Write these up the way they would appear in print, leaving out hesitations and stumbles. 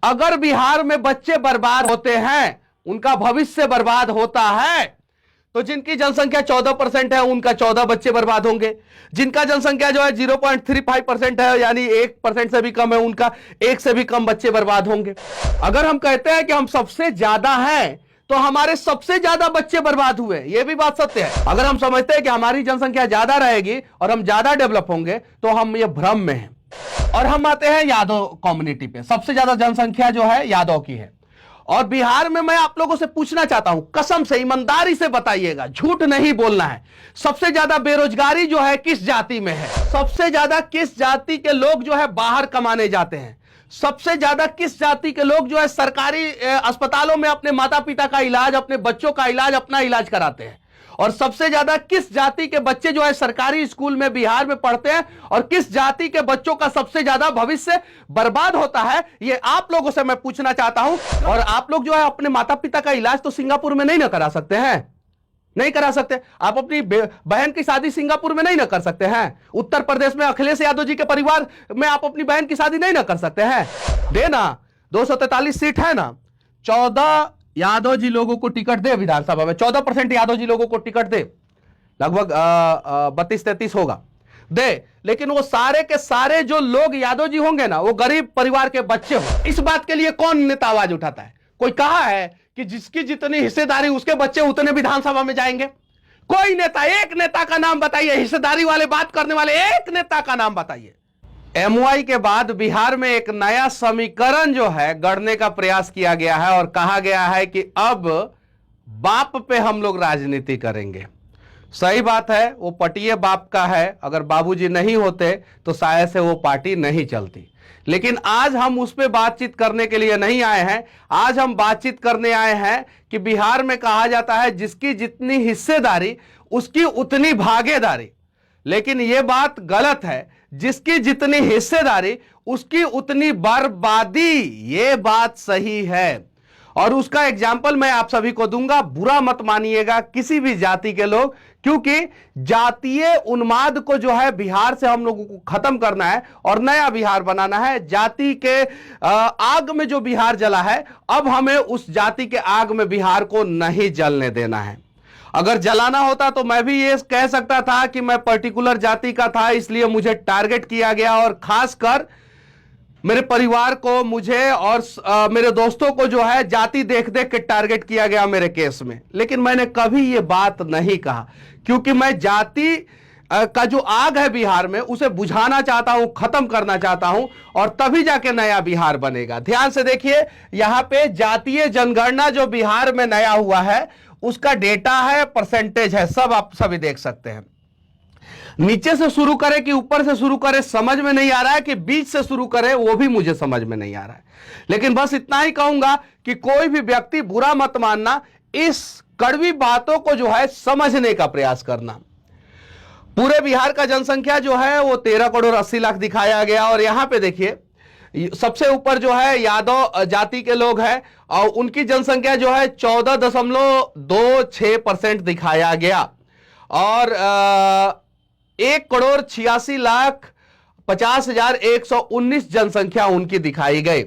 अगर बिहार में बच्चे बर्बाद होते हैं, उनका भविष्य बर्बाद होता है, तो जिनकी जनसंख्या 14% है उनका 14 बच्चे बर्बाद होंगे। जिनका जनसंख्या जो है 0.35% है, यानी 1% से भी कम है, उनका 1 से भी कम बच्चे बर्बाद होंगे। अगर हम कहते हैं कि हम सबसे ज्यादा हैं, तो हमारे सबसे ज्यादा बच्चे बर्बाद हुए, यह भी बात सत्य है। अगर हम समझते हैं कि हमारी जनसंख्या ज्यादा रहेगी और हम ज्यादा डेवलप होंगे, तो हम ये भ्रम में हैं। और हम आते हैं यादव कम्युनिटी पे। सबसे ज्यादा जनसंख्या जो है यादव की है। और बिहार में मैं आप लोगों से पूछना चाहता हूं, कसम से ईमानदारी से बताइएगा, झूठ नहीं बोलना है, सबसे ज्यादा बेरोजगारी जो है किस जाति में है? सबसे ज्यादा किस जाति के लोग जो है बाहर कमाने जाते हैं? सबसे ज्यादा किस जाति के लोग जो है सरकारी अस्पतालों में अपने माता पिता का इलाज, अपने बच्चों का इलाज, अपना इलाज कराते हैं? और सबसे ज्यादा किस जाति के बच्चे जो है सरकारी स्कूल में बिहार में पढ़ते हैं? और किस जाति के बच्चों का सबसे ज्यादा भविष्य बर्बाद होता है? ये आप लोगों से मैं पूछना चाहता हूं। और आप लोग जो है अपने माता पिता का इलाज तो सिंगापुर में नहीं ना करा सकते हैं? नहीं करा सकते। आप अपनी बहन की शादी सिंगापुर में नहीं ना कर सकते हैं? उत्तर प्रदेश में अखिलेश यादव जी के परिवार में आप अपनी बहन की शादी नहीं ना कर सकते हैं? देना 243 सीट है ना, 14 यादव जी लोगों को टिकट दे विधानसभा में, 14% यादव जी लोगों को टिकट दे, लगभग 32-33 होगा दे। लेकिन वो सारे के सारे जो लोग यादव जी होंगे ना, वो गरीब परिवार के बच्चे होंगे। इस बात के लिए कौन नेता आवाज उठाता है? कोई कहा है कि जिसकी जितनी हिस्सेदारी उसके बच्चे उतने विधानसभा में जाएंगे? कोई नेता, एक नेता का नाम बताइए, हिस्सेदारी वाले बात करने वाले एक नेता का नाम बताइए। MY के बाद बिहार में एक नया समीकरण जो है गढ़ने का प्रयास किया गया है और कहा गया है कि अब बाप पे हम लोग राजनीति करेंगे। सही बात है, वो पटिए बाप का है। अगर बाबूजी नहीं होते तो शायद से वो पार्टी नहीं चलती। लेकिन आज हम उस पर बातचीत करने के लिए नहीं आए हैं। आज हम बातचीत करने आए हैं कि बिहार में कहा जाता है जिसकी जितनी हिस्सेदारी उसकी उतनी भागीदारी। लेकिन यह बात गलत है, जिसकी जितनी हिस्सेदारी उसकी उतनी बर्बादी, ये बात सही है। और उसका एग्जाम्पल मैं आप सभी को दूंगा, बुरा मत मानिएगा किसी भी जाति के लोग, क्योंकि जातीय उन्माद को जो है बिहार से हम लोगों को खत्म करना है और नया बिहार बनाना है। जाति के आग में जो बिहार जला है, अब हमें उस जाति के आग में बिहार को नहीं जलने देना है। अगर जलाना होता तो मैं भी ये कह सकता था कि मैं पर्टिकुलर जाति का था, इसलिए मुझे टारगेट किया गया और खासकर मेरे परिवार को, मुझे और मेरे दोस्तों को जो है जाति देख देख के टारगेट किया गया मेरे केस में। लेकिन मैंने कभी ये बात नहीं कहा, क्योंकि मैं जाति का जो आग है बिहार में उसे बुझाना चाहता हूं, खत्म करना चाहता हूं, और तभी जाके नया बिहार बनेगा। ध्यान से देखिए, यहां पे जातीय जनगणना जो बिहार में नया हुआ है उसका डेटा है, परसेंटेज है, सब आप सभी देख सकते हैं। नीचे से शुरू करें कि ऊपर से शुरू करें समझ में नहीं आ रहा है, कि बीच से शुरू करें वो भी मुझे समझ में नहीं आ रहा है। लेकिन बस इतना ही कहूंगा कि कोई भी व्यक्ति बुरा मत मानना, इस कड़वी बातों को जो है समझने का प्रयास करना। पूरे बिहार का जनसंख्या जो है वो 13 करोड़ 80 लाख दिखाया गया। और यहां पे देखिए सबसे ऊपर जो है यादव जाति के लोग हैं और उनकी जनसंख्या जो है 14.26% दिखाया गया। और 1,86,50,119 जनसंख्या उनकी दिखाई गई।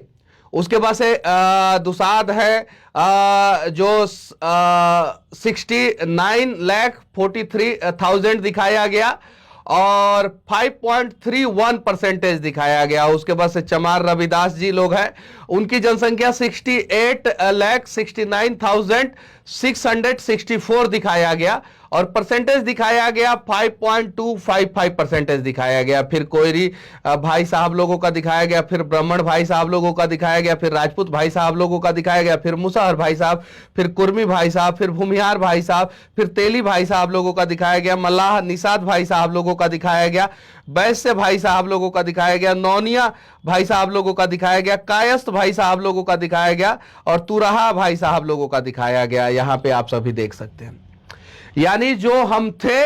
उसके बाद से दुसाध है जो 69,43,000 दिखाया गया और 5.31% दिखाया गया। उसके बाद से चमार रविदास जी लोग हैं, उनकी जनसंख्या 68,69,664 दिखाया गया और परसेंटेज दिखाया गया 5.255% दिखाया गया। फिर कोयरी भाई साहब लोगों का दिखाया गया, फिर ब्राह्मण भाई साहब लोगों का दिखाया गया, फिर राजपूत भाई साहब लोगों का दिखाया गया, फिर मुसहर भाई साहब, फिर कुर्मी भाई साहब, फिर भूमिहार भाई साहब, फिर तेली भाई साहब लोगों का दिखाया गया, मल्लाह निषाद भाई साहब लोगों का दिखाया गया, वैश्य भाई साहब लोगों का दिखाया गया, नौनिया भाई साहब लोगों का दिखाया गया, कायस्थ भाई साहब लोगों का दिखाया गया और तुराहा भाई साहब लोगों का दिखाया गया। यहां पे आप सभी देख सकते हैं। यानी जो हम थे,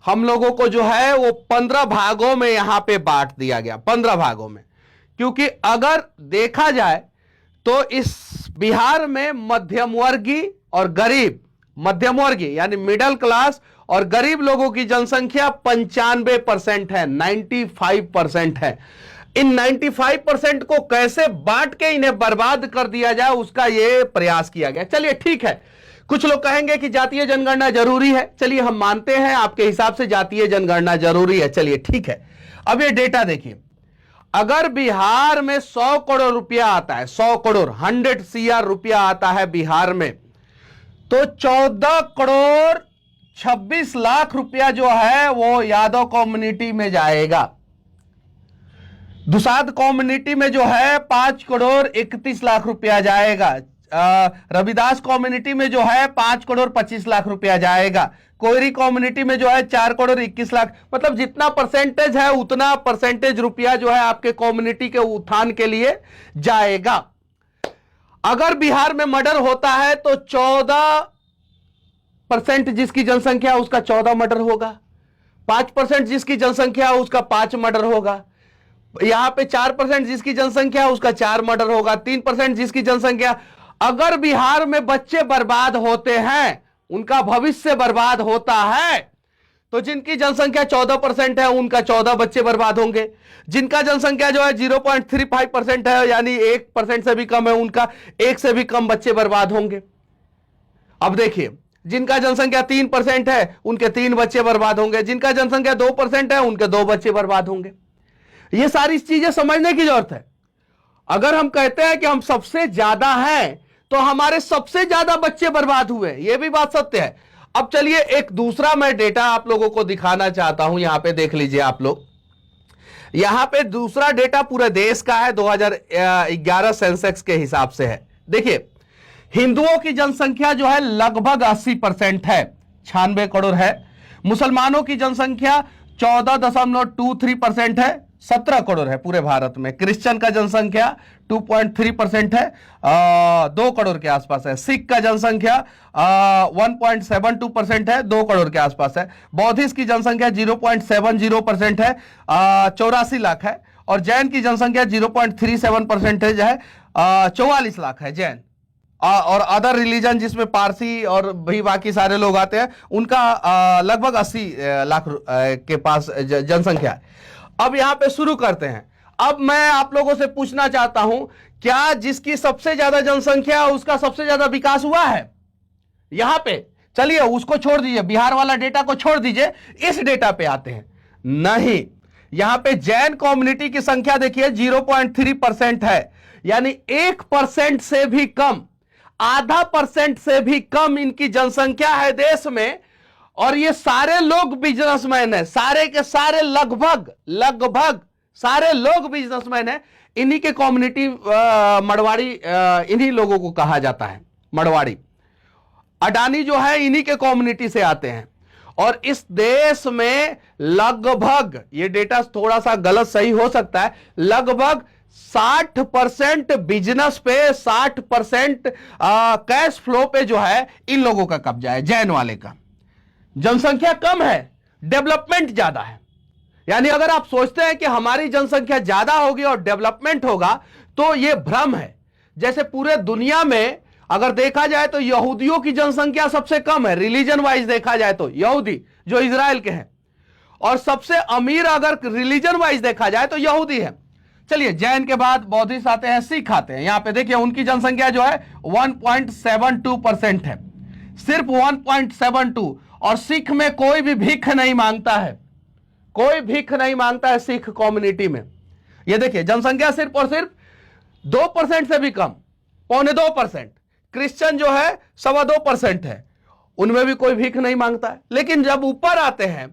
हम लोगों को जो है वो 15 भागों में यहां पे बांट दिया गया, 15 भागों में। क्योंकि अगर देखा जाए तो इस बिहार में मध्यम वर्गीय और गरीब, मध्यम वर्गीय यानी मिडिल क्लास और गरीब लोगों की जनसंख्या 95% है, 95% है। इन 95% को कैसे बांट के इन्हें बर्बाद कर दिया जाए, उसका यह प्रयास किया गया। चलिए ठीक है, कुछ लोग कहेंगे कि जातीय जनगणना जरूरी है। चलिए हम मानते हैं आपके हिसाब से जातीय जनगणना जरूरी है, चलिए ठीक है। अब ये डेटा देखिए, अगर बिहार में 100 करोड़ रुपया आता है, 100 करोड़ 100 CR रुपया आता है बिहार में, तो 14 करोड़ 26 लाख रुपया जो है वो यादव कम्युनिटी में जाएगा। दुसाध कम्युनिटी में जो है 5 करोड़ 31 लाख रुपया जाएगा। रविदास कम्युनिटी में जो है 5 करोड़ 25 लाख रुपया जाएगा। कोयरी कम्युनिटी में जो है 4 करोड़ 21 लाख, मतलब जितना परसेंटेज है उतना परसेंटेज रुपया जो है आपके कम्युनिटी के उत्थान के लिए जाएगा। अगर बिहार में मर्डर होता है तो 14% जिसकी जनसंख्या उसका 14 मर्डर होगा, 5% जिसकी जनसंख्या उसका 5 मर्डर होगा, यहां पे 4% जिसकी जनसंख्या उसका 4 मर्डर होगा, 3% जिसकी जनसंख्या। अगर बिहार में बच्चे बर्बाद होते हैं, उनका भविष्य बर्बाद होता है, तो जिनकी जनसंख्या 14% है उनका 14 बच्चे बर्बाद होंगे। जिनका जनसंख्या जो है 0.35% है, यानी 1% से भी कम है, उनका 1 से भी कम बच्चे बर्बाद होंगे। अब देखिए, जिनका जनसंख्या 3% है उनके 3 बच्चे बर्बाद होंगे, जिनका जनसंख्या 2% है उनके 2 बच्चे बर्बाद होंगे। ये सारी चीजें समझने की जरूरत है। अगर हम कहते हैं कि हम सबसे ज्यादा हैं, तो हमारे सबसे ज्यादा बच्चे बर्बाद हुए, यह भी बात सत्य है। अब चलिए एक दूसरा मैं डेटा आप लोगों को दिखाना चाहता हूं, यहां पे देख लीजिए आप लोग। यहां पे दूसरा डेटा पूरे देश का है, 2011 सेंसेक्स के हिसाब से है। देखिए, हिंदुओं की जनसंख्या जो है लगभग 80% है, 96 करोड़ है। मुसलमानों की जनसंख्या 14.23% है, 17 करोड़ है पूरे भारत में। क्रिश्चियन का जनसंख्या 2.3% है, 2 करोड़ के आसपास है। सिख का जनसंख्या 1.72% है, 2 करोड़ के आसपास है। बौद्धिस्ट की जनसंख्या 0.70% है, 84 लाख है। और जैन की जनसंख्या 0.37% है, जो है 44 लाख है जैन। और अदर रिलीजन जिसमें पारसी और भी बाकी सारे लोग आते हैं, उनका लगभग 80 लाख के पास जनसंख्या है। अब यहां पे शुरू करते हैं। अब मैं आप लोगों से पूछना चाहता हूं, क्या जिसकी सबसे ज्यादा जनसंख्या उसका सबसे ज्यादा विकास हुआ है? यहां पे चलिए उसको छोड़ दीजिए, बिहार वाला डेटा को छोड़ दीजिए, इस डेटा पे आते हैं। नहीं, यहां पे जैन कम्युनिटी की संख्या देखिए 0.3% है, यानी 1% से भी कम, आधा % से भी कम इनकी जनसंख्या है देश में। और ये सारे लोग बिजनेसमैन है, सारे के सारे लगभग सारे लोग बिजनेसमैन है। इन्हीं के कम्युनिटी मड़वाड़ी, इन्हीं लोगों को कहा जाता है मड़वाड़ी। अडानी जो है इन्हीं के कम्युनिटी से आते हैं। और इस देश में लगभग, ये डेटा थोड़ा सा गलत सही हो सकता है, लगभग 60% बिजनेस पे, 60% कैश फ्लो पे जो है इन लोगों का कब्जा है, जैन वाले का। जनसंख्या कम है, डेवलपमेंट ज्यादा है। यानी अगर आप सोचते हैं कि हमारी जनसंख्या ज्यादा होगी और डेवलपमेंट होगा, तो यह भ्रम है। जैसे पूरे दुनिया में अगर देखा जाए तो यहूदियों की जनसंख्या सबसे कम है, रिलीजन वाइज देखा जाए तो यहूदी जो इजराइल के हैं। और सबसे अमीर अगर रिलीजन वाइज देखा जाए तो यहूदी है। चलिए, जैन के बाद बौद्धिस्ट आते हैं, सिख आते हैं। यहां पे देखिए उनकी जनसंख्या जो है 1.72% है, सिर्फ 1.72। और सिख में कोई भी भीख नहीं मांगता है, कोई भीख नहीं मांगता है सिख कम्युनिटी में। ये देखिए जनसंख्या सिर्फ और सिर्फ 2% से भी कम, 1.25%। क्रिश्चियन जो है 2.25% है, उनमें भी कोई भीख नहीं मांगता है। लेकिन जब ऊपर आते हैं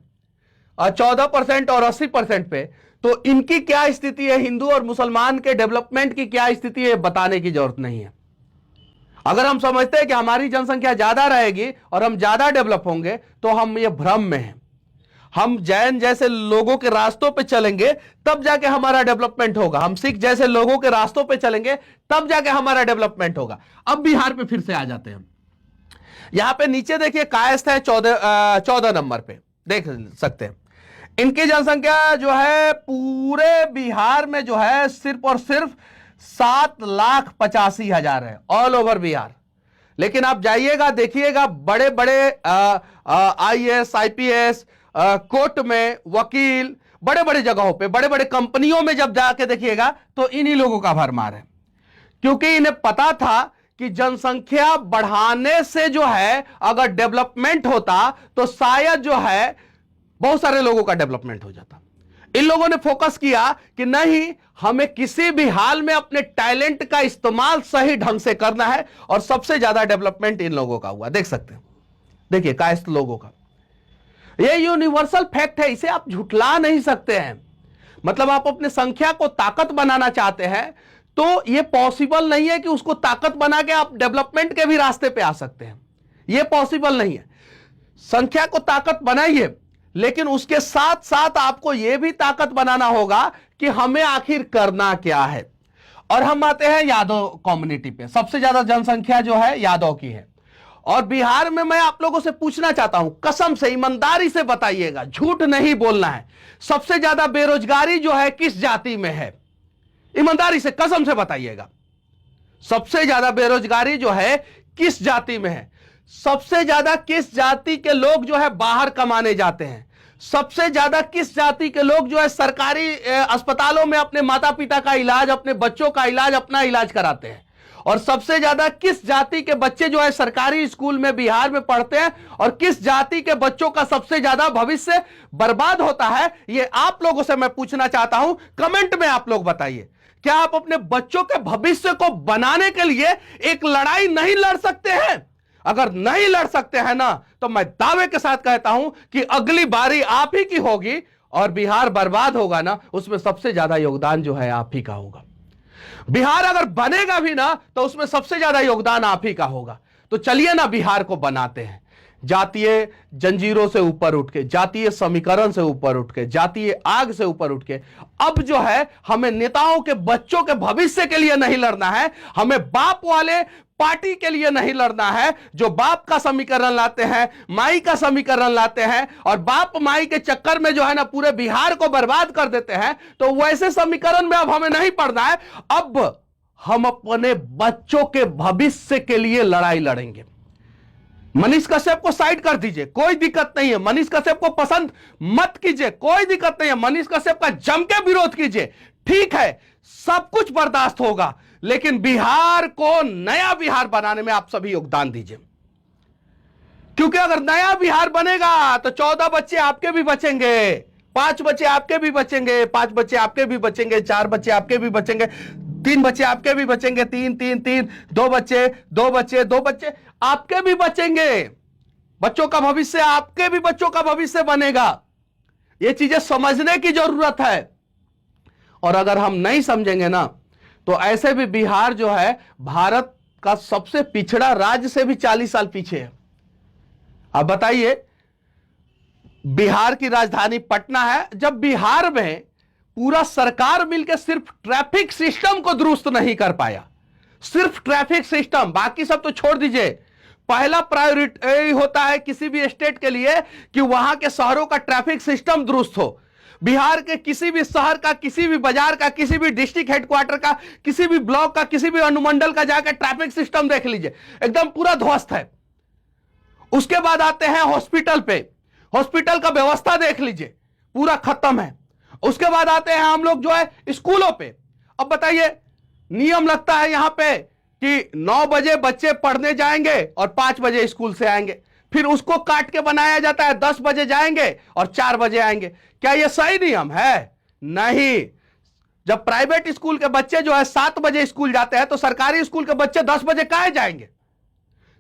14% और 80% पे, तो इनकी क्या स्थिति है, हिंदू और मुसलमान के डेवलपमेंट की क्या स्थिति है, बताने की जरूरत नहीं है। अगर हम समझते हैं कि हमारी जनसंख्या ज्यादा रहेगी और हम ज्यादा डेवलप होंगे, तो हम ये भ्रम में हैं। हम जैन जैसे लोगों के रास्तों पे चलेंगे तब जाके हमारा डेवलपमेंट होगा, हम सिख जैसे लोगों के रास्तों पे चलेंगे तब जाके हमारा डेवलपमेंट होगा। अब बिहार पे फिर से आ जाते हैं। यहां पे नीचे देखिए कायस्थ है 14 नंबर पे, देख सकते हैं। इनकी जनसंख्या जो है पूरे बिहार में जो है सिर्फ और सिर्फ 7,85,000 है, ऑल ओवर बिहार। लेकिन आप जाइएगा देखिएगा, बड़े बड़े IAS IPS कोर्ट में वकील, बड़े बड़े जगहों पे, बड़े बड़े कंपनियों में जब जाके देखिएगा तो इन्हीं लोगों का भरमार है, क्योंकि इन्हें पता था कि जनसंख्या बढ़ाने से जो है अगर डेवलपमेंट होता तो शायद जो है बहुत सारे लोगों का डेवलपमेंट हो जाता। इन लोगों ने फोकस किया कि नहीं, हमें किसी भी हाल में अपने टैलेंट का इस्तेमाल सही ढंग से करना है, और सबसे ज्यादा डेवलपमेंट इन लोगों का हुआ। देख सकते हैं, देखिए कायस्थ लोगों का। यह यूनिवर्सल फैक्ट है, इसे आप झुठला नहीं सकते हैं। मतलब आप अपने संख्या को ताकत बनाना चाहते हैं तो यह पॉसिबल नहीं है कि उसको ताकत बना के आप डेवलपमेंट के भी रास्ते पे आ सकते हैं। यह पॉसिबल नहीं है। संख्या को ताकत बनाइए, लेकिन उसके साथ साथ आपको यह भी ताकत बनाना होगा कि हमें आखिर करना क्या है। और हम आते हैं यादव कम्युनिटी पे। सबसे ज्यादा जनसंख्या जो है यादव की है, और बिहार में मैं आप लोगों से पूछना चाहता हूं, कसम से ईमानदारी से बताइएगा, झूठ नहीं बोलना है, सबसे ज्यादा बेरोजगारी जो है किस जाति में है? ईमानदारी से कसम से बताइएगा, सबसे ज्यादा बेरोजगारी जो है किस जाति में है? सबसे ज्यादा किस जाति के लोग जो है बाहर कमाने जाते हैं? सबसे ज्यादा किस जाति के लोग जो है सरकारी अस्पतालों में अपने माता पिता का इलाज, अपने बच्चों का इलाज, अपना इलाज कराते हैं? और सबसे ज्यादा किस जाति के बच्चे जो है सरकारी स्कूल में बिहार में पढ़ते हैं? और किस जाति के बच्चों का सबसे ज्यादा भविष्य बर्बाद होता है? ये आप लोगों से मैं पूछना चाहता हूं, कमेंट में आप लोग बताइए। क्या आप अपने बच्चों के भविष्य को बनाने के लिए एक लड़ाई नहीं लड़ सकते हैं? अगर नहीं लड़ सकते हैं ना, तो मैं दावे के साथ कहता हूं कि अगली बारी आप ही की होगी, और बिहार बर्बाद होगा ना, उसमें सबसे ज्यादा योगदान जो है आप ही का होगा। बिहार अगर बनेगा भी ना, तो उसमें सबसे ज्यादा योगदान आप ही का होगा। तो चलिए ना बिहार को बनाते हैं, जातीय जंजीरों से ऊपर उठ के, जातीय समीकरण से ऊपर उठ के, जातीय आग से ऊपर उठ के। अब जो है हमें नेताओं के बच्चों के भविष्य के लिए नहीं लड़ना है, हमें बाप वाले पार्टी के लिए नहीं लड़ना है, जो बाप का समीकरण लाते हैं, माई का समीकरण लाते हैं, और बाप माई के चक्कर में जो है ना पूरे बिहार को बर्बाद कर देते हैं। तो वैसे समीकरण में अब हमें नहीं पड़ना है। अब हम अपने बच्चों के भविष्य के लिए लड़ाई लड़ेंगे। मनीष कश्यप को साइड कर दीजिए, कोई दिक्कत नहीं है। मनीष कश्यप को पसंद मत कीजिए, कोई दिक्कत नहीं है। मनीष कश्यप का जम के विरोध कीजिए, ठीक है, सब कुछ बर्दाश्त होगा। लेकिन बिहार को नया बिहार बनाने में आप सभी योगदान दीजिए, क्योंकि अगर नया बिहार बनेगा तो 14 बच्चे आपके भी बचेंगे, 5 बच्चे आपके भी बचेंगे, 5 बच्चे आपके भी बचेंगे, 4 बच्चे आपके भी बचेंगे, 3 बच्चे आपके भी बचेंगे, 3 2 बच्चे 2 बच्चे 2 बच्चे आपके भी बचेंगे। बच्चों का भविष्य, आपके भी बच्चों का भविष्य बनेगा। ये चीजें समझने की जरूरत है। और अगर हम नहीं समझेंगे ना, तो ऐसे भी बिहार जो है भारत का सबसे पिछड़ा राज्य से भी 40 साल पीछे है। अब बताइए, बिहार की राजधानी पटना है, जब बिहार में पूरा सरकार मिलकर सिर्फ ट्रैफिक सिस्टम को दुरुस्त नहीं कर पाया, सिर्फ ट्रैफिक सिस्टम, बाकी सब तो छोड़ दीजिए। पहला प्रायोरिटी होता है किसी भी स्टेट के लिए कि वहां के शहरों का ट्रैफिक सिस्टम दुरुस्त हो। बिहार के किसी भी शहर का, किसी भी बाजार का, किसी भी डिस्ट्रिक्ट हेडक्वार्टर का, किसी भी ब्लॉक का, किसी भी अनुमंडल का जाकर ट्रैफिक सिस्टम देख लीजिए, एकदम पूरा ध्वस्त है। उसके बाद आते हैं हॉस्पिटल पे, हॉस्पिटल का व्यवस्था देख लीजिए, पूरा खत्म है। उसके बाद आते हैं हम लोग जो है स्कूलों पे। अब बताइए, नियम लगता है यहां पे कि 9 बजे बच्चे पढ़ने जाएंगे और 5 बजे स्कूल से आएंगे, फिर उसको काट के बनाया जाता है 10 बजे जाएंगे और 4 बजे आएंगे। क्या यह सही नियम है? नहीं। जब प्राइवेट स्कूल के बच्चे जो है 7 बजे स्कूल जाते हैं, तो सरकारी स्कूल के बच्चे 10 बजे काहे जाएंगे?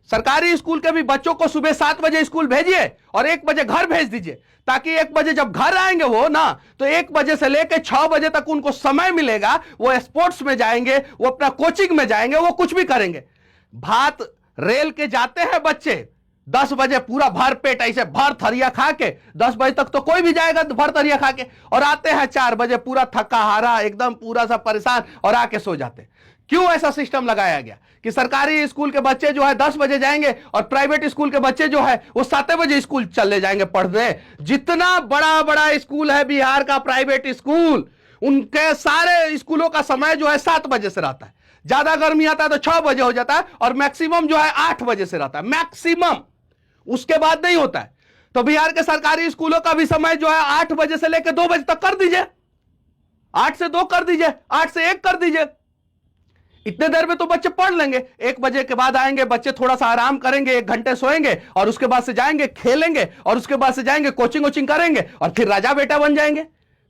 सरकारी स्कूल के भी बच्चों को सुबह 7 बजे स्कूल भेजिए और 1 बजे घर भेज दीजिए, ताकि 1 बजे जब घर आएंगे वो ना, तो 1 बजे से लेकर 6 बजे तक उनको समय मिलेगा। वो स्पोर्ट्स में जाएंगे, वो अपना कोचिंग में जाएंगे, वो कुछ भी करेंगे। भात रेल के जाते हैं बच्चे 10 बजे पूरा भर पेट ऐसे भर थरिया खा के, 10 बजे तक तो कोई भी जाएगा भर थरिया खा के, और आते हैं 4 बजे पूरा थका हारा, एकदम पूरा सा परेशान, और आके सो जाते। क्यों ऐसा सिस्टम लगाया गया कि सरकारी स्कूल के बच्चे जो है 10 बजे जाएंगे और प्राइवेट स्कूल के बच्चे जो है वो 7 बजे स्कूल चले जाएंगे पढ़ने? जितना बड़ा बड़ा स्कूल है बिहार का प्राइवेट स्कूल, उनके सारे स्कूलों का समय जो है 7 बजे से रहता है। ज्यादा गर्मी आता है तो 6 बजे हो जाता है, और मैक्सिमम जो है 8 बजे से रहता है, मैक्सिमम, उसके बाद नहीं होता है। तो बिहार के सरकारी स्कूलों का भी समय जो है 8 बजे से लेकर 2 बजे तक कर दीजिए, 8 से 2 कर दीजिए, 8 से 1 कर दीजिए। इतने देर में तो बच्चे पढ़ लेंगे। 1 बजे के बाद आएंगे बच्चे, थोड़ा सा आराम करेंगे, 1 घंटे सोएंगे और उसके बाद से जाएंगे खेलेंगे और उसके बाद से जाएंगे कोचिंग वोचिंग करेंगे और फिर राजा बेटा बन जाएंगे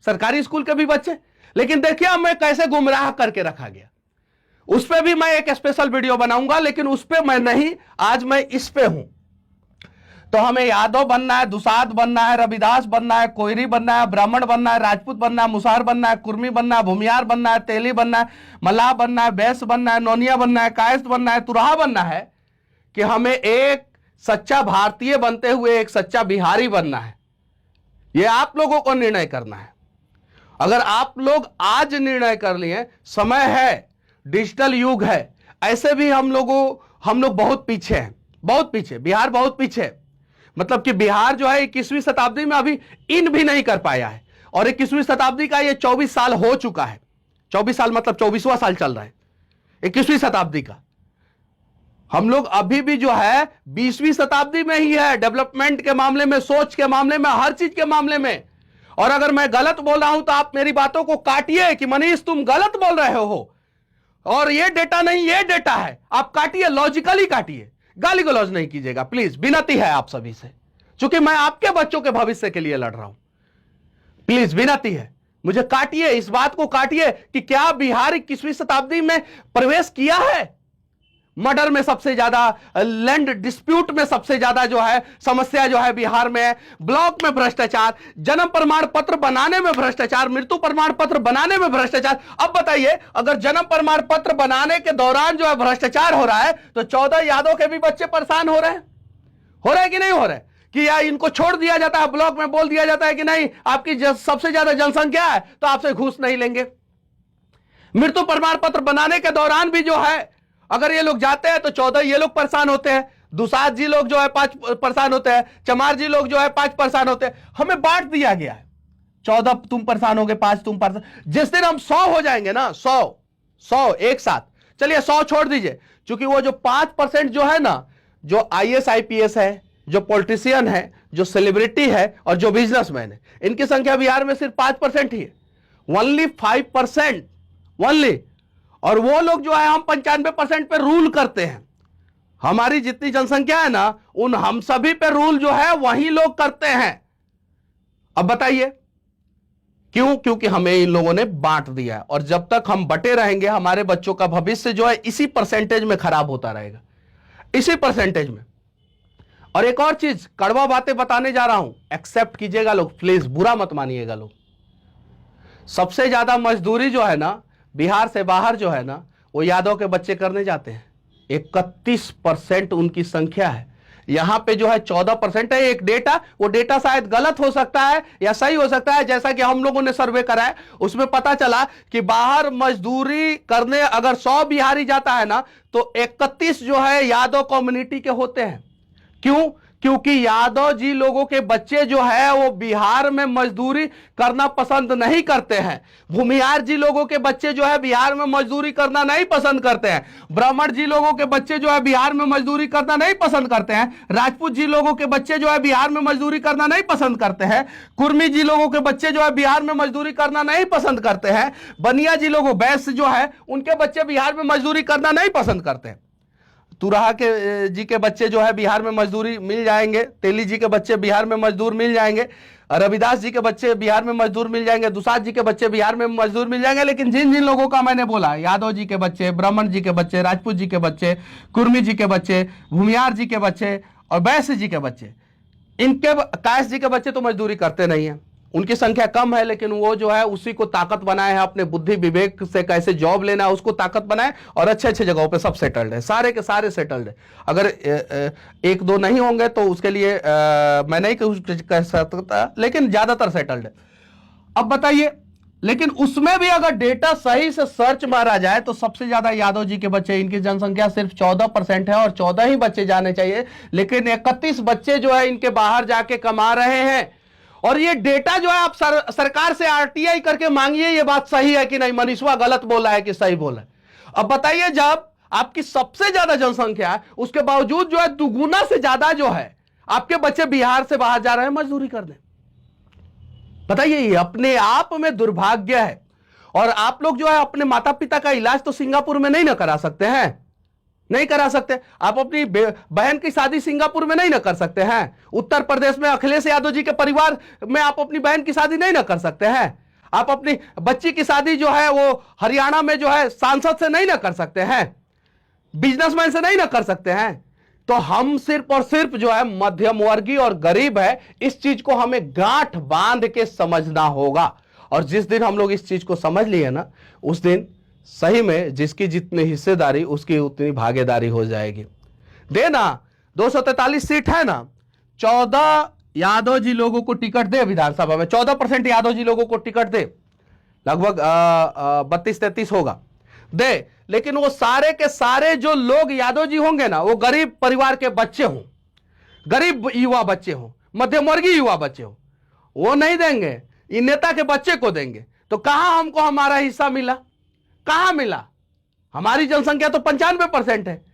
सरकारी स्कूल के भी बच्चे। लेकिन देखिए हमें कैसे गुमराह करके रखा गया। उस पर भी मैं एक स्पेशल वीडियो बनाऊंगा, लेकिन उस पर मैं नहीं, आज मैं इस पे हूं। तो हमें यादव बनना है, दुसाध बनना है, रविदास बनना है, कोयरी बनना है, ब्राह्मण बनना है, राजपूत बनना है, मुसार बनना है, कुर्मी बनना है, भूमियार बनना है, तेली बनना है, मल्लाह बनना है, बैस बनना है, नोनिया बनना है, कायस्थ बनना है, तुरहा बनना है, कि हमें एक सच्चा भारतीय बनते हुए एक सच्चा बिहारी बनना है। यह आप लोगों को निर्णय करना है। अगर आप लोग आज निर्णय कर लिए, समय है, डिजिटल युग है, ऐसे भी हम लोग बहुत पीछे हैं, बहुत पीछे, बिहार बहुत पीछे है। मतलब कि बिहार जो है 21वीं शताब्दी में अभी इन भी नहीं कर पाया है, और 21वीं शताब्दी का ये 24 साल हो चुका है। 24 साल मतलब 24वां साल चल रहा है 21वीं शताब्दी का। हम लोग अभी भी जो है 20वीं शताब्दी में ही है, डेवलपमेंट के मामले में, सोच के मामले में, हर चीज के मामले में। और अगर मैं गलत बोल रहा हूं तो आप मेरी बातों को काटिए कि मनीष तुम गलत बोल रहे हो और ये डेटा नहीं, ये डेटा है, आप काटिए, लॉजिकली काटिए, गाली गलौज नहीं कीजिएगा प्लीज, विनती है आप सभी से, क्योंकि मैं आपके बच्चों के भविष्य के लिए लड़ रहा हूं। प्लीज विनती है, मुझे काटिए, इस बात को काटिए कि क्या बिहार 21वीं शताब्दी में प्रवेश किया है। मर्डर में सबसे ज्यादा, लैंड डिस्प्यूट में सबसे ज्यादा जो है समस्या जो है बिहार में है, ब्लॉक में भ्रष्टाचार, जन्म प्रमाण पत्र बनाने में भ्रष्टाचार, मृत्यु प्रमाण पत्र बनाने में भ्रष्टाचार। अब बताइए, अगर जन्म प्रमाण पत्र बनाने के दौरान जो है भ्रष्टाचार हो रहा है तो 14 यादव के भी बच्चे परेशान हो रहे हैं कि नहीं हो रहे? कि या इनको छोड़ दिया जाता है, ब्लॉक में बोल दिया जाता है कि नहीं आपकी सबसे ज्यादा जनसंख्या है तो आपसे घूस नहीं लेंगे। मृत्यु प्रमाण पत्र बनाने के दौरान भी जो है अगर ये लोग जाते हैं तो 14 ये लोग परेशान होते हैं, दुसाध जी लोग जो है 5 परेशान होते हैं, चमार जी लोग जो है 5 परेशान होते हैं। हमें बांट दिया गया है, 14 तुम परेशान होगे, 5 तुम परेशान। जिस दिन हम 100 हो जाएंगे ना, 100 एक साथ, चलिए 100 छोड़ दीजिए, क्योंकि वो जो 5% जो है ना, जो IAS IPS है, जो पॉलिटिशियन है, जो सेलिब्रिटी है और जो बिजनेसमैन है, इनकी संख्या बिहार में सिर्फ 5% ही है, ओनली 5%, ओनली। और वो लोग जो है हम 95% पे रूल करते हैं। हमारी जितनी जनसंख्या है ना, उन हम सभी पे रूल जो है वही लोग करते हैं। अब बताइए क्यों? क्योंकि हमें इन लोगों ने बांट दिया है, और जब तक हम बटे रहेंगे हमारे बच्चों का भविष्य जो है इसी परसेंटेज में खराब होता रहेगा, इसी परसेंटेज में। और एक और चीज, कड़वा बातें बताने जा रहा हूं, एक्सेप्ट कीजिएगा लोग, प्लीज बुरा मत मानिएगा लोग। सबसे ज्यादा मजदूरी जो है ना बिहार से बाहर जो है ना, वो यादव के बच्चे करने जाते हैं। 31% उनकी संख्या है। यहां पे जो है 14% है। एक डेटा, वो डेटा शायद गलत हो सकता है या सही हो सकता है, जैसा कि हम लोगों ने सर्वे करा है उसमें पता चला कि बाहर मजदूरी करने अगर 100 बिहारी जाता है ना तो 31 जो है यादव कम्युनिटी के होते हैं। क्यों? क्योंकि यादव जी लोगों के बच्चे जो है वो बिहार में मजदूरी करना पसंद नहीं करते हैं। भूमियार जी लोगों के बच्चे जो है बिहार में मजदूरी करना नहीं पसंद करते हैं। ब्राह्मण जी लोगों के बच्चे जो है बिहार में मजदूरी करना नहीं पसंद करते हैं। राजपूत जी लोगों के बच्चे जो है बिहार में मजदूरी करना नहीं पसंद करते हैं। कुर्मी जी लोगों के बच्चे जो है बिहार में मजदूरी करना नहीं पसंद करते हैं। बनिया जी लोगों, बैस जो है उनके बच्चे बिहार में मजदूरी करना नहीं पसंद करते हैं। तुरहा के जी के बच्चे जो है बिहार में मजदूरी मिल जाएंगे, तेली जी के बच्चे बिहार में मजदूर मिल जाएंगे, रविदास जी के बच्चे बिहार में मजदूर मिल जाएंगे, दुसाध जी के बच्चे बिहार में मजदूर मिल जाएंगे। लेकिन जिन जिन लोगों का मैंने बोला, यादव जी के बच्चे, ब्राह्मण जी के बच्चे, राजपूत जी के बच्चे, कुर्मी जी के बच्चे, भूमियार जी के बच्चे और बैस जी के बच्चे, इनके कायस्थ जी के बच्चे तो मजदूरी करते नहीं है, उनकी संख्या कम है। लेकिन वो जो है उसी को ताकत बनाए हैं, अपने बुद्धि विवेक से कैसे जॉब लेना है उसको ताकत बनाए, और अच्छे अच्छे जगहों पे सब सेटल्ड है, सारे के सारे सेटल्ड है। अगर 1-2 नहीं होंगे तो उसके लिए मैं नहीं कह सकता, लेकिन ज्यादातर सेटल्ड है। अब बताइए, लेकिन उसमें भी अगर डेटा सही से सर्च मारा जाए तो सबसे ज्यादा यादव जी के बच्चे, इनकी जनसंख्या सिर्फ 14% है और 14 ही बच्चे जाने चाहिए, लेकिन 31 बच्चे जो है इनके बाहर जाके कमा रहे हैं। और ये डेटा जो है आप सरकार से RTI करके मांगिए, ये बात सही है कि नहीं, मनीषवा गलत बोला है कि सही बोला है। अब बताइए, जब आपकी सबसे ज्यादा जनसंख्या है उसके बावजूद जो है दुगुना से ज्यादा जो है आपके बच्चे बिहार से बाहर जा रहे हैं मजदूरी करने। बताइए, ये अपने आप में दुर्भाग्य है। और आप लोग जो है अपने माता पिता का इलाज तो सिंगापुर में नहीं ना करा सकते हैं, नहीं करा सकते। आप अपनी बहन की शादी सिंगापुर में नहीं ना कर सकते हैं। उत्तर प्रदेश में अखिलेश यादव जी के परिवार में आप अपनी बहन की शादी नहीं ना कर सकते हैं। आप अपनी बच्ची की शादी जो है वो हरियाणा में जो है सांसद से नहीं ना कर सकते हैं, बिजनेसमैन से नहीं ना कर सकते हैं। तो हम सिर्फ और सिर्फ जो है मध्यम वर्गीय और गरीब है, इस चीज को हमें गांठ बांध के समझना होगा। और जिस दिन हम लोग इस चीज को समझ लिए ना, उस दिन सही में जिसकी जितनी हिस्सेदारी उसकी उतनी भागीदारी हो जाएगी। देना 243 सीट है ना, 14 यादव जी लोगों को टिकट दे विधानसभा में, 14% यादव जी लोगों को टिकट दे, लगभग 32-33 होगा दे। लेकिन वो सारे के सारे जो लोग यादव जी होंगे ना, वो गरीब परिवार के बच्चे हों, गरीब युवा बच्चे हों, मध्यम वर्गीय युवा बच्चे हों, वो नहीं देंगे, इन नेता के बच्चे को देंगे। तो कहां हमको हमारा हिस्सा मिला, कहां मिला? हमारी जनसंख्या तो 95% है।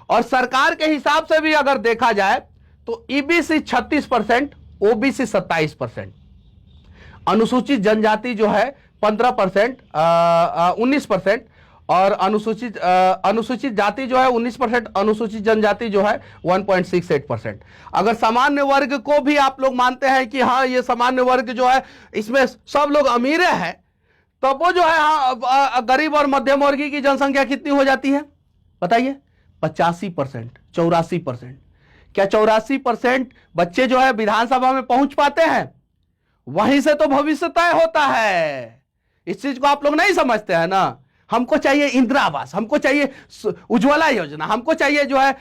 और सरकार के हिसाब से भी अगर देखा जाए तो ईबीसी 36%, ओबीसी 27%, अनुसूचित जनजाति जो है 15%, 19%, और अनुसूचित जाति जो है 19%, अनुसूचित जनजाति जो है 1.68%। अगर सामान्य वर्ग को भी आप लोग मानते हैं कि हाँ ये सामान्य वर्ग जो है इसमें सब लोग अमीर हैं, तो वो जो है हाँ गरीब और मध्यम वर्गीय की जनसंख्या कितनी हो जाती है बताइए? 85%, 84%। क्या 84% बच्चे जो है विधानसभा में पहुंच पाते हैं? वहीं से तो भविष्य तय होता है। इस चीज को आप लोग नहीं समझते हैं ना। हमको चाहिए इंदिरा आवास, हमको चाहिए उज्ज्वला योजना, हमको चाहिए जो है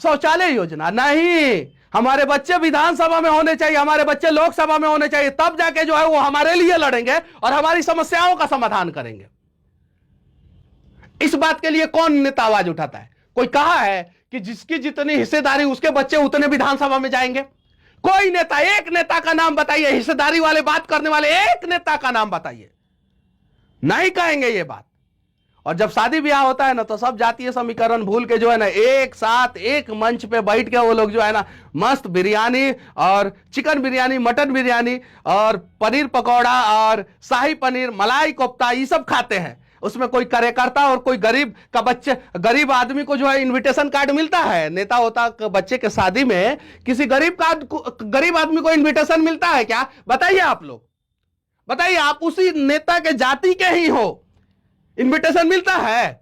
शौचालय योजना। नहीं, हमारे बच्चे विधानसभा में होने चाहिए, हमारे बच्चे लोकसभा में होने चाहिए, तब जाके जो है वो हमारे लिए लड़ेंगे और हमारी समस्याओं का समाधान करेंगे। इस बात के लिए कौन नेता आवाज उठाता है? कोई कहा है कि जिसकी जितनी हिस्सेदारी उसके बच्चे उतने विधानसभा में जाएंगे? कोई नेता, एक नेता का नाम बताइए, हिस्सेदारी वाले बात करने वाले एक नेता का नाम बताइए। नहीं कहेंगे ये बात। और जब शादी ब्याह होता है ना, तो सब जातीय समीकरण भूल के जो है ना एक साथ एक मंच पे बैठ के वो लोग जो है ना मस्त बिरयानी और चिकन बिरयानी, मटन बिरयानी और पनीर पकौड़ा और शाही पनीर, मलाई कोफ्ता, ये सब खाते हैं। उसमें कोई कार्यकर्ता और कोई गरीब का बच्चे, गरीब आदमी को जो है इनविटेशन कार्ड मिलता है? नेता होता बच्चे के शादी में किसी गरीब आदमी को इनविटेशन मिलता है क्या? बताइए आप लोग, बताइए। आप उसी नेता के जाति के ही हो, इनविटेशन मिलता है?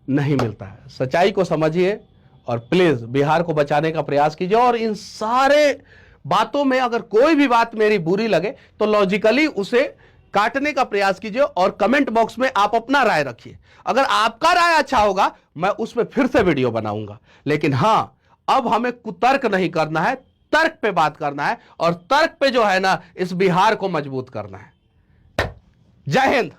नहीं मिलता है। सच्चाई को समझिए और प्लीज बिहार को बचाने का प्रयास कीजिए। और इन सारे बातों में अगर कोई भी बात मेरी बुरी लगे तो लॉजिकली उसे काटने का प्रयास कीजिए और कमेंट बॉक्स में आप अपना राय रखिए। अगर आपका राय अच्छा होगा मैं उसमें फिर से वीडियो बनाऊंगा। लेकिन हां, अब हमें कुतर्क नहीं करना है, तर्क पे बात करना है और तर्क पे जो है ना इस बिहार को मजबूत करना है। जय हिंद।